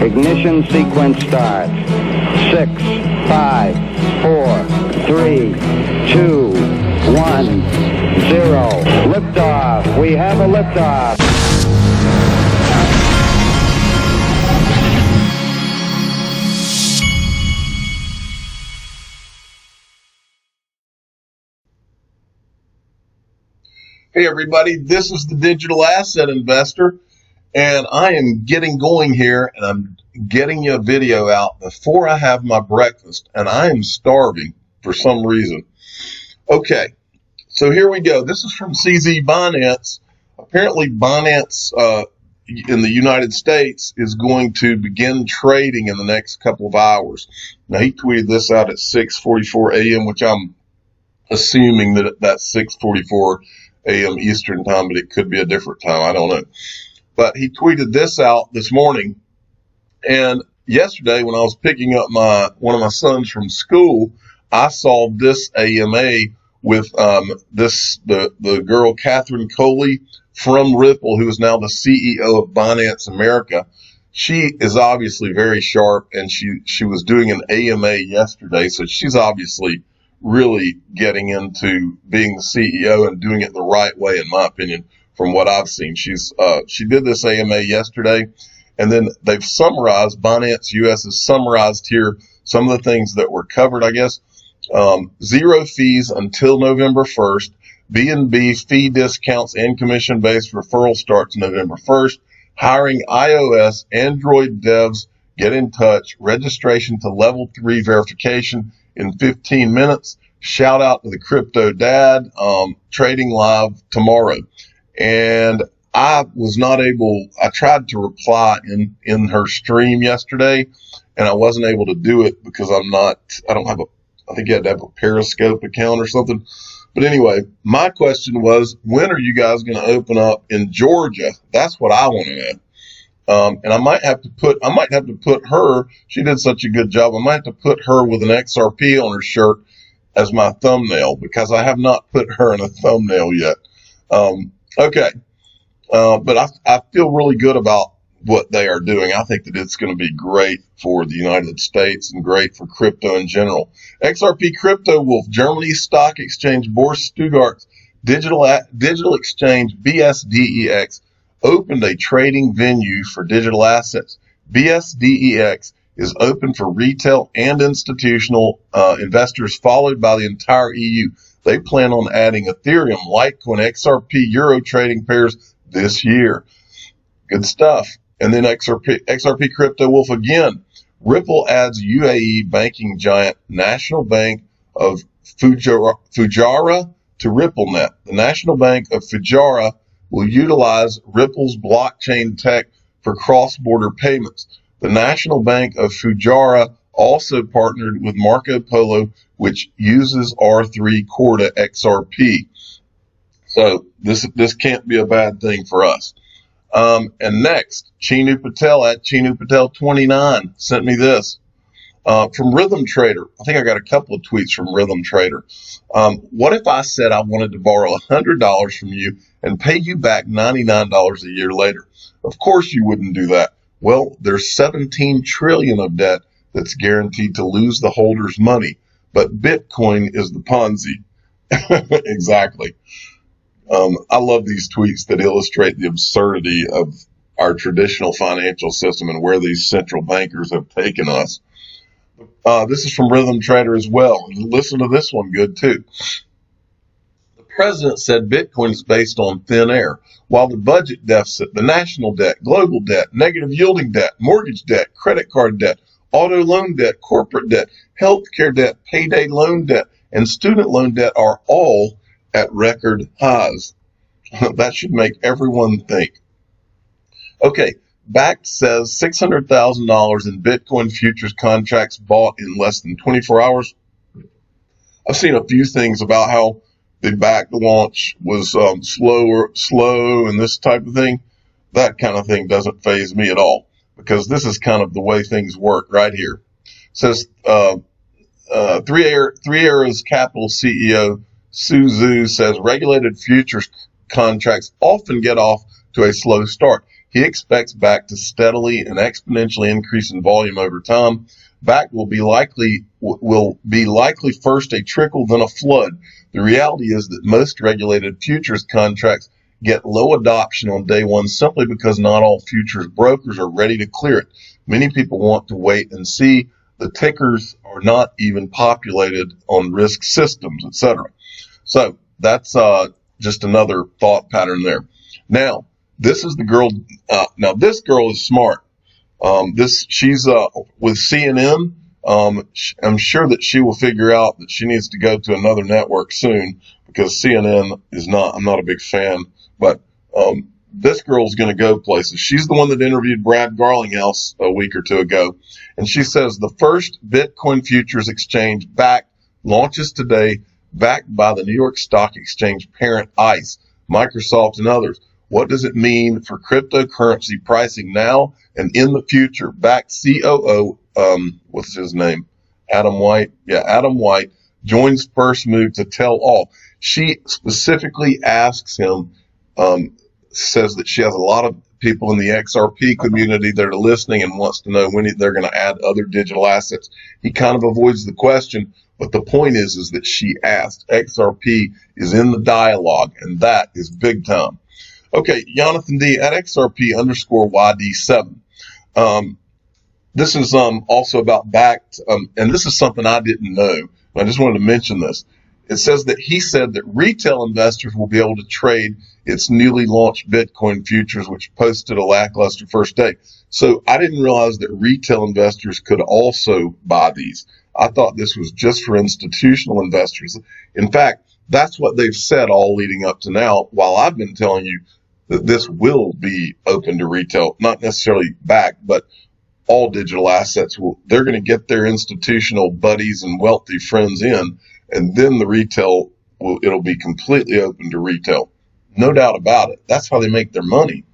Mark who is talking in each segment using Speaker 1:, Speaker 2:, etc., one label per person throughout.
Speaker 1: Ignition sequence starts. 6, 5, 4, 3, 2, 1, 0. Liftoff. We have a liftoff.
Speaker 2: Hey everybody, this is the Digital Asset Investor, and I am getting going here, and I'm getting you a video out before I have my breakfast, and I am starving for some reason. Okay, so here we go. This is from CZ Binance. Apparently Binance in the United States is going to begin trading in the next couple of hours. Now he tweeted this out at 6:44 a.m., which I'm assuming that that's 6:44 a.m. Eastern time, but it could be a different time. I don't know. But he tweeted this out this morning. And yesterday when I was picking up one of my sons from school, I saw this AMA with the girl Catherine Coley from Ripple, who is now the CEO of Binance America. She is obviously very sharp, and she was doing an AMA yesterday, so she's obviously really getting into being the CEO and doing it the right way, in my opinion, from what I've seen. She did this AMA yesterday, and then they've summarized, Binance US has summarized here some of the things that were covered, I guess. 0 fees until November 1st, B&B fee discounts and commission-based referral starts November 1st, hiring iOS, Android devs, get in touch, registration to level 3 verification in 15 minutes. Shout out to the crypto dad, trading live tomorrow. And I was not able, I tried to reply in her stream yesterday, and I wasn't able to do it because I think you had to have a Periscope account or something. But anyway, my question was, when are you guys going to open up in Georgia? That's what I want to know. And I might have to put her, she did such a good job, I might have to put her with an XRP on her shirt as my thumbnail, because I have not put her in a thumbnail yet. Okay. But I feel really good about what they are doing. I think that it's going to be great for the United States and great for crypto in general. XRP Crypto Wolf, Germany's stock exchange, Börse Stuttgart's digital exchange, BSDEX, opened a trading venue for digital assets. BSDEX is open for retail and institutional investors, followed by the entire EU. They plan on adding Ethereum, Litecoin, XRP, Euro trading pairs this year. Good stuff. And then XRP Crypto Wolf again. Ripple adds UAE banking giant National Bank of Fujairah to RippleNet. The National Bank of Fujairah will utilize Ripple's blockchain tech for cross-border payments. The National Bank of Fujairah also partnered with Marco Polo, which uses R3 core to XRP. So this can't be a bad thing for us. And next, Chinu Patel at Chinu Patel 29 sent me this from Rhythm Trader. I think I got a couple of tweets from Rhythm Trader. What if I said I wanted to borrow $100 from you and pay you back $99 a year later? Of course you wouldn't do that. Well, there's 17 trillion of debt that's guaranteed to lose the holder's money, but Bitcoin is the Ponzi. Exactly. I love these tweets that illustrate the absurdity of our traditional financial system and where these central bankers have taken us. This is from Rhythm Trader as well. And listen to this one good too. The president said Bitcoin is based on thin air, while the budget deficit, the national debt, global debt, negative yielding debt, mortgage debt, credit card debt, auto loan debt, corporate debt, healthcare debt, payday loan debt, and student loan debt are all at record highs. That should make everyone think. Okay, Bakkt says $600,000 in Bitcoin futures contracts bought in less than 24 hours. I've seen a few things about how the Bakkt launch was slow and this type of thing. That kind of thing doesn't faze me at all, because this is kind of the way things work right here. It says Three Arrows Capital CEO Su Zhu says regulated futures contracts often get off to a slow start. He expects BAC to steadily and exponentially increase in volume over time. BAC will be likely first a trickle, then a flood. The reality is that most regulated futures contracts get low adoption on day one simply because not all futures brokers are ready to clear it. Many people want to wait and see. The tickers are not even populated on risk systems, etc. So that's just another thought pattern there. Now, this is the girl. Now, this girl is smart. She's with CNN. I'm sure that she will figure out that she needs to go to another network soon, because CNN is not. I'm not a big fan, but this girl's going to go places. She's the one that interviewed Brad Garlinghouse a week or two ago, and she says the first Bitcoin futures exchange, BAC, launches today, backed by the New York Stock Exchange parent ICE, Microsoft, and others. What does it mean for cryptocurrency pricing now and in the future? BAC COO, what's his name? Adam White. Yeah, Adam White joins First Move to tell all. She specifically asks him, says that she has a lot of people in the XRP community that are listening and wants to know when they're going to add other digital assets. He kind of avoids the question, but the point is that she asked. XRP is in the dialogue, and that is big time. Okay, Jonathan D at XRP _YD7. This is also about BAC, and this is something I didn't know. I just wanted to mention this. It says that he said that retail investors will be able to trade its newly launched Bitcoin futures, which posted a lackluster first day. So I didn't realize that retail investors could also buy these. I thought this was just for institutional investors. In fact, that's what they've said all leading up to now, while I've been telling you that this will be open to retail, not necessarily BAC, but all digital assets. They're going to get their institutional buddies and wealthy friends in, and then the retail it'll be completely open to retail. No doubt about it. That's how they make their money.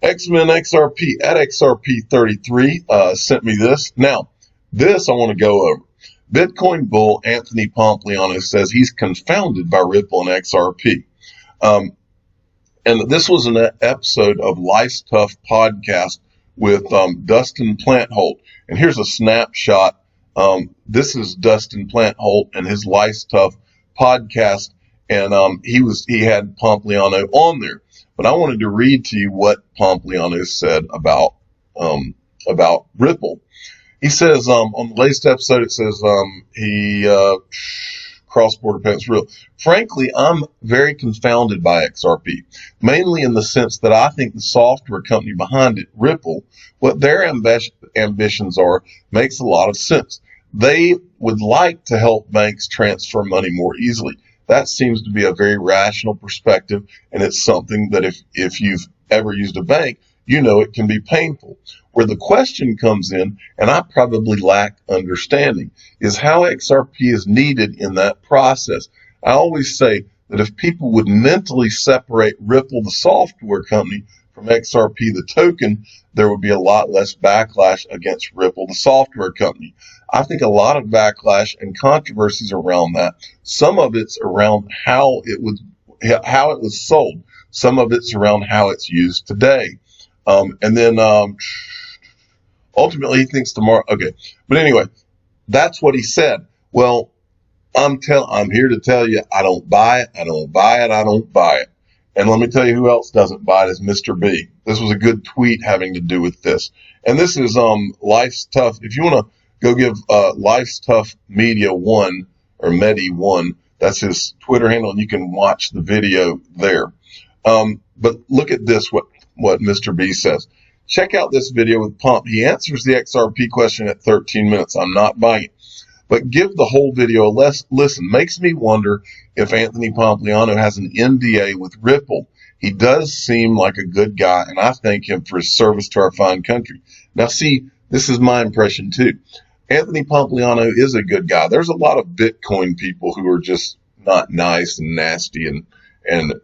Speaker 2: X-Men XRP at XRP33 sent me this. Now, this I want to go over. Bitcoin bull Anthony Pompliano says he's confounded by Ripple and XRP. And this was an episode of Life's Tough podcast with Dustin Plantholt. And here's a snapshot. This is Dustin Plantholt and his Life's Tough podcast. And he had Pompliano on there. But I wanted to read to you what Pompliano said about Ripple. He says on the latest episode, it says cross-border payments real. Frankly, I'm very confounded by XRP, mainly in the sense that I think the software company behind it, Ripple, what their ambitions are, makes a lot of sense. They would like to help banks transfer money more easily. That seems to be a very rational perspective, and it's something that if you've ever used a bank, you know it can be painful. Where the question comes in, and I probably lack understanding, is how XRP is needed in that process. I always say that if people would mentally separate Ripple, the software company, from XRP, the token, there would be a lot less backlash against Ripple, the software company. I think a lot of backlash and controversies around that. Some of it's around how it was sold. Some of it's around how it's used today. And then ultimately he thinks tomorrow. Okay, but anyway, that's what he said. Well, I'm here to tell you, I don't buy it. I don't buy it. I don't buy it. And let me tell you who else doesn't buy it is Mr. B. This was a good tweet having to do with this. And this is Life's Tough. If you want to go give Life's Tough Media 1 or Medi 1, that's his Twitter handle, and you can watch the video there. But look at this, what Mr. B says. Check out this video with Pomp. He answers the XRP question at 13 minutes. I'm not buying it. But give the whole video a listen. Makes me wonder if Anthony Pompliano has an NDA with Ripple. He does seem like a good guy, and I thank him for his service to our fine country. Now, see, this is my impression, too. Anthony Pompliano is a good guy. There's a lot of Bitcoin people who are just not nice and nasty, and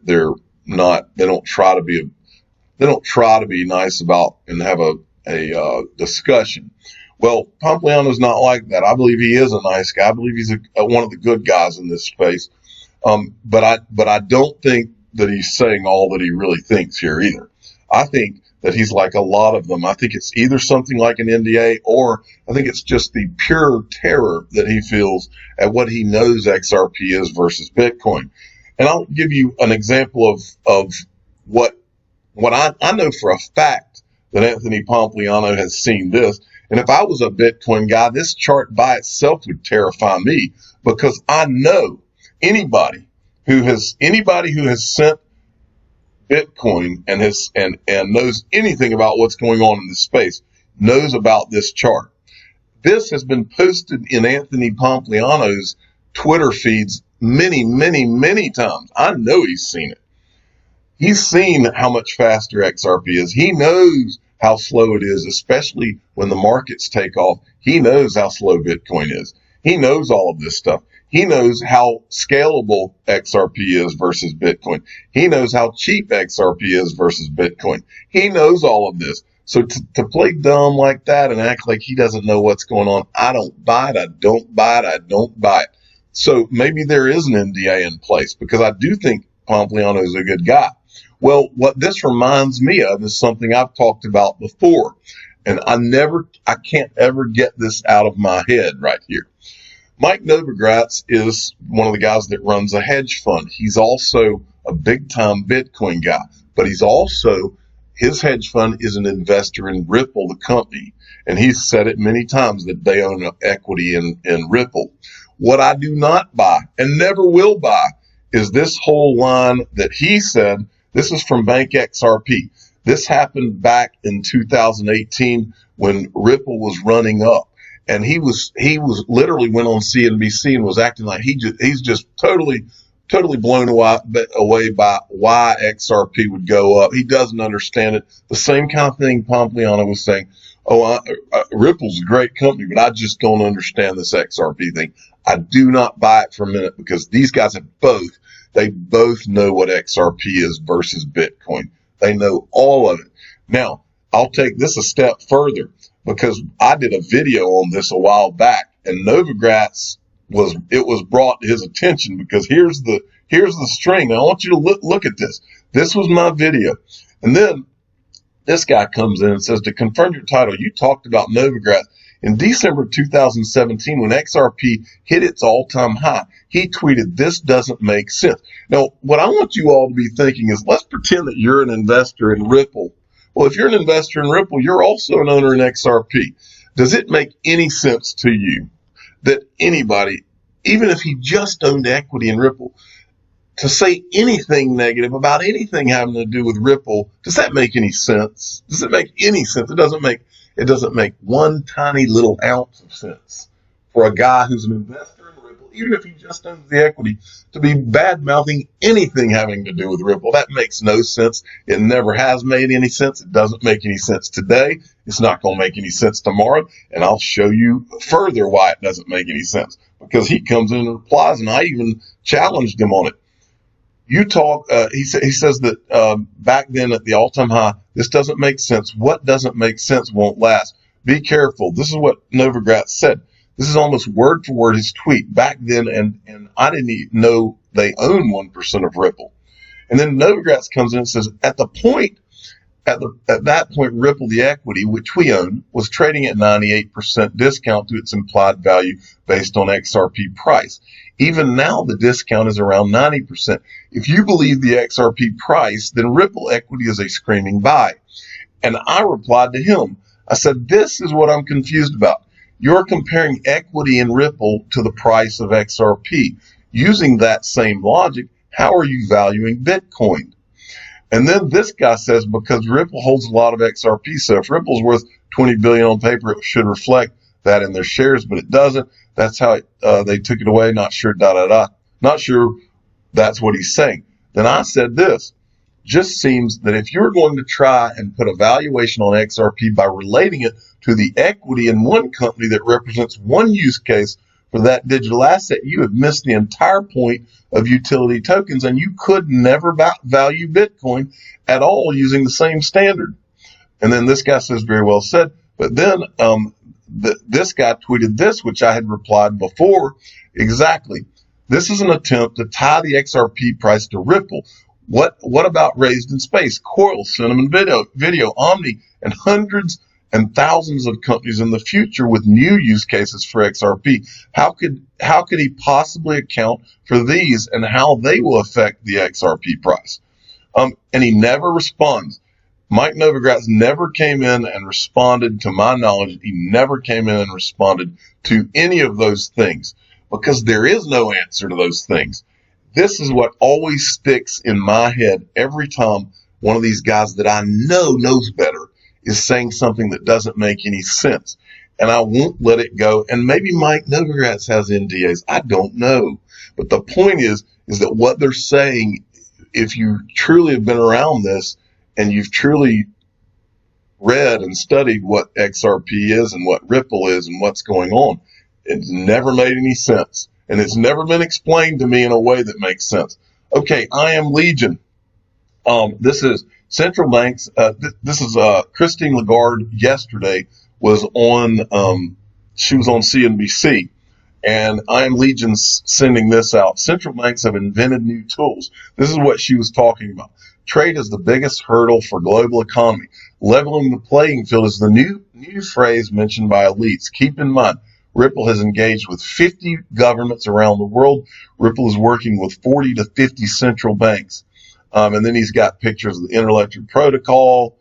Speaker 2: they don't try to be nice about and have a discussion. Well, Pompliano's not like that. I believe he is a nice guy. I believe he's one of the good guys in this space. But I don't think that he's saying all that he really thinks here either. I think that he's like a lot of them. I think it's either something like an NDA, or I think it's just the pure terror that he feels at what he knows XRP is versus Bitcoin. And I'll give you an example of what I know for a fact that Anthony Pompliano has seen this. And if I was a Bitcoin guy, this chart by itself would terrify me, because I know anybody who has sent Bitcoin and knows anything about what's going on in this space knows about this chart. This has been posted in Anthony Pompliano's Twitter feeds many, many, many times. I know he's seen it. He's seen how much faster XRP is. He knows how slow it is, especially when the markets take off. He knows how slow Bitcoin is. He knows all of this stuff. He knows how scalable XRP is versus Bitcoin. He knows how cheap XRP is versus Bitcoin. He knows all of this. So to play dumb like that and act like he doesn't know what's going on, I don't buy it. I don't buy it. I don't buy it. So maybe there is an NDA in place, because I do think Pompliano is a good guy. Well, what this reminds me of is something I've talked about before, and I can't ever get this out of my head right here. Mike Novogratz is one of the guys that runs a hedge fund. He's also a big time Bitcoin guy, but his hedge fund is an investor in Ripple, the company. And he's said it many times that they own equity in Ripple. What I do not buy and never will buy is this whole line that he said. This is from Bank XRP. This happened back in 2018 when Ripple was running up. And he was literally went on CNBC and was acting like he's just totally blown away by why XRP would go up. He doesn't understand it. The same kind of thing Pompliano was saying. Ripple's a great company, but I just don't understand this XRP thing. I do not buy it for a minute, because these guys they both know what XRP is versus Bitcoin. They know all of it. Now, I'll take this a step further, because I did a video on this a while back, and Novogratz was brought to his attention, because here's the string. Now, I want you to look at this. This was my video. And then this guy comes in and says, to confirm your title, you talked about Novogratz. In December 2017, when XRP hit its all-time high, he tweeted, "This doesn't make sense." Now, what I want you all to be thinking is, let's pretend that you're an investor in Ripple. Well, if you're an investor in Ripple, you're also an owner in XRP. Does it make any sense to you that anybody, even if he just owned equity in Ripple, to say anything negative about anything having to do with Ripple, does that make any sense? Does it make any sense? It doesn't make one tiny little ounce of sense for a guy who's an investor in Ripple, even if he just owns the equity, to be bad-mouthing anything having to do with Ripple. That makes no sense. It never has made any sense. It doesn't make any sense today. It's not going to make any sense tomorrow. And I'll show you further why it doesn't make any sense, because he comes in and replies, and I even challenged him on it. He says that back then at the all-time high, this doesn't make sense. What doesn't make sense won't last. Be careful. This is what Novogratz said. This is almost word for word his tweet back then, and I didn't even know they own 1% of Ripple. And then Novogratz comes in and says, at that point, Ripple, the equity, which we own, was trading at 98% discount to its implied value based on XRP price. Even now, the discount is around 90%. If you believe the XRP price, then Ripple equity is a screaming buy. And I replied to him. I said, this is what I'm confused about. You're comparing equity in Ripple to the price of XRP. Using that same logic, how are you valuing Bitcoin? And then this guy says, because Ripple holds a lot of XRP, so if Ripple's worth $20 billion on paper, it should reflect that in their shares, but it doesn't. That's how they took it away. Not sure, Not sure that's what he's saying. Then I said this. Just seems that if you're going to try and put a valuation on XRP by relating it to the equity in one company that represents one use case for that digital asset, you have missed the entire point of utility tokens, and you could never value Bitcoin at all using the same standard. And then this guy says, very well said. But then this guy tweeted this, which I had replied before. Exactly. This is an attempt to tie the XRP price to Ripple. What about Raised in Space, Coil, Cinnamon Video, Omni, and hundreds and thousands of companies in the future with new use cases for XRP? How could he possibly account for these and how they will affect the XRP price? And he never responds. Mike Novogratz never came in and responded, to my knowledge. He never came in and responded to any of those things because there is no answer to those things. This is what always sticks in my head every time one of these guys that I know knows better is saying something that doesn't make any sense. And I won't let it go. And maybe Mike Novogratz has NDAs. I don't know. But the point is that what they're saying, if you truly have been around this and you've truly read and studied what XRP is and what Ripple is and what's going on, it's never made any sense. And it's never been explained to me in a way that makes sense. Okay, I am Legion. This is central banks. This is Christine Lagarde yesterday was on, she was on CNBC. And I am Legion sending this out. Central banks have invented new tools. This is what she was talking about. Trade is the biggest hurdle for global economy. Leveling the playing field is the new phrase mentioned by elites. Keep in mind, Ripple has engaged with 50 governments around the world. Ripple is working with 40 to 50 central banks. And then he's got pictures of the Interlectric Protocol.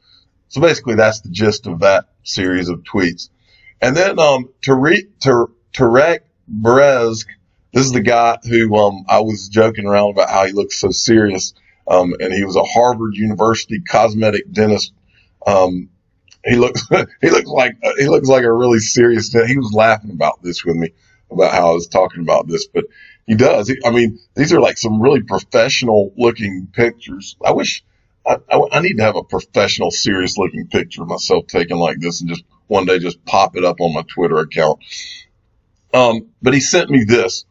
Speaker 2: So basically, that's the gist of that series of tweets. And then Tariq Marez, this is the guy who I was joking around about how he looks so serious. And he was a Harvard University cosmetic dentist. He looks like a really serious. He was laughing about this with me about how I was talking about this, but he does. I mean, these are like some really professional looking pictures. I wish I need to have a professional, serious looking picture of myself taken like this and just one day just pop it up on my Twitter account. But he sent me this,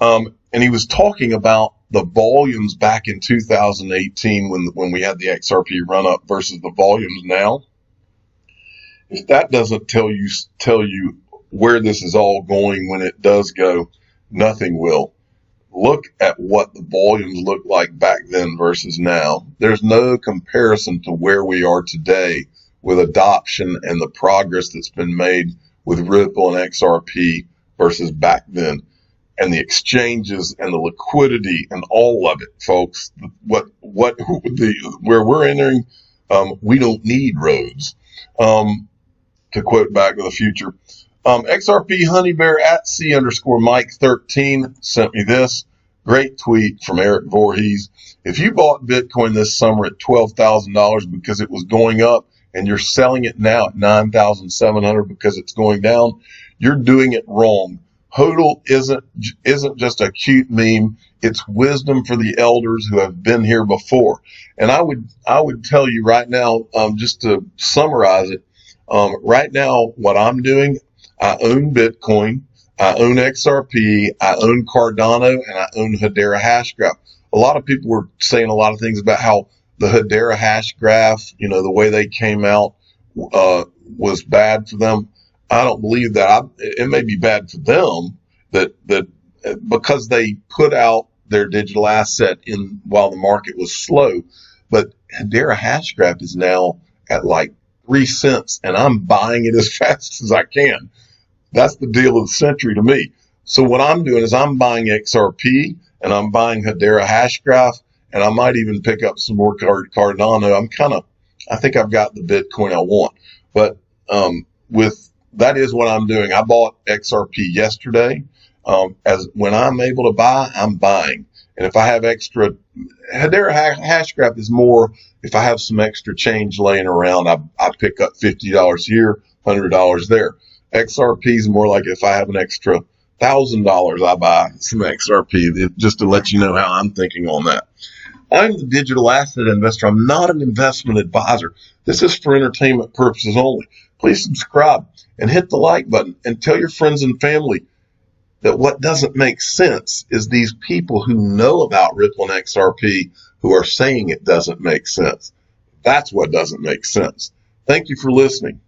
Speaker 2: and he was talking about the volumes back in 2018 when we had the XRP run up versus the volumes now. If that doesn't tell you where this is all going when it does go, nothing will. Look at what the volumes looked like back then versus now. There's no comparison to where we are today with adoption and the progress that's been made with Ripple and XRP versus back then. And the exchanges and the liquidity and all of it, folks. Where we're entering, we don't need roads. To quote Back to the Future. XRP Honey Bear at C_Mike13 sent me this great tweet from Eric Voorhees. If you bought Bitcoin this summer at $12,000 because it was going up and you're selling it now at $9,700 because it's going down, you're doing it wrong. HODL isn't just a cute meme. It's wisdom for the elders who have been here before. And I would tell you right now, just to summarize it, right now, what I'm doing, I own Bitcoin, I own XRP, I own Cardano, and I own Hedera Hashgraph. A lot of people were saying a lot of things about how the Hedera Hashgraph, the way they came out, was bad for them. I don't believe that. It may be bad for them that because they put out their digital asset in while the market was slow, but Hedera Hashgraph is now at like 3 cents, and I'm buying it as fast as I can. That's the deal of the century to me. So what I'm doing is I'm buying XRP and I'm buying Hedera Hashgraph, and I might even pick up some more Cardano. I think I've got the Bitcoin I want, but that is what I'm doing. I bought XRP yesterday. As when I'm able to buy, I'm buying. And if I have extra, Hedera Hashgraph is more, if I have some extra change laying around, I pick up $50 here, $100 there. XRP is more like if I have an extra $1,000, I buy some XRP, just to let you know how I'm thinking on that. I'm the digital asset investor. I'm not an investment advisor. This is for entertainment purposes only. Please subscribe and hit the like button and tell your friends and family that what doesn't make sense is these people who know about Ripple and XRP who are saying it doesn't make sense. That's what doesn't make sense. Thank you for listening.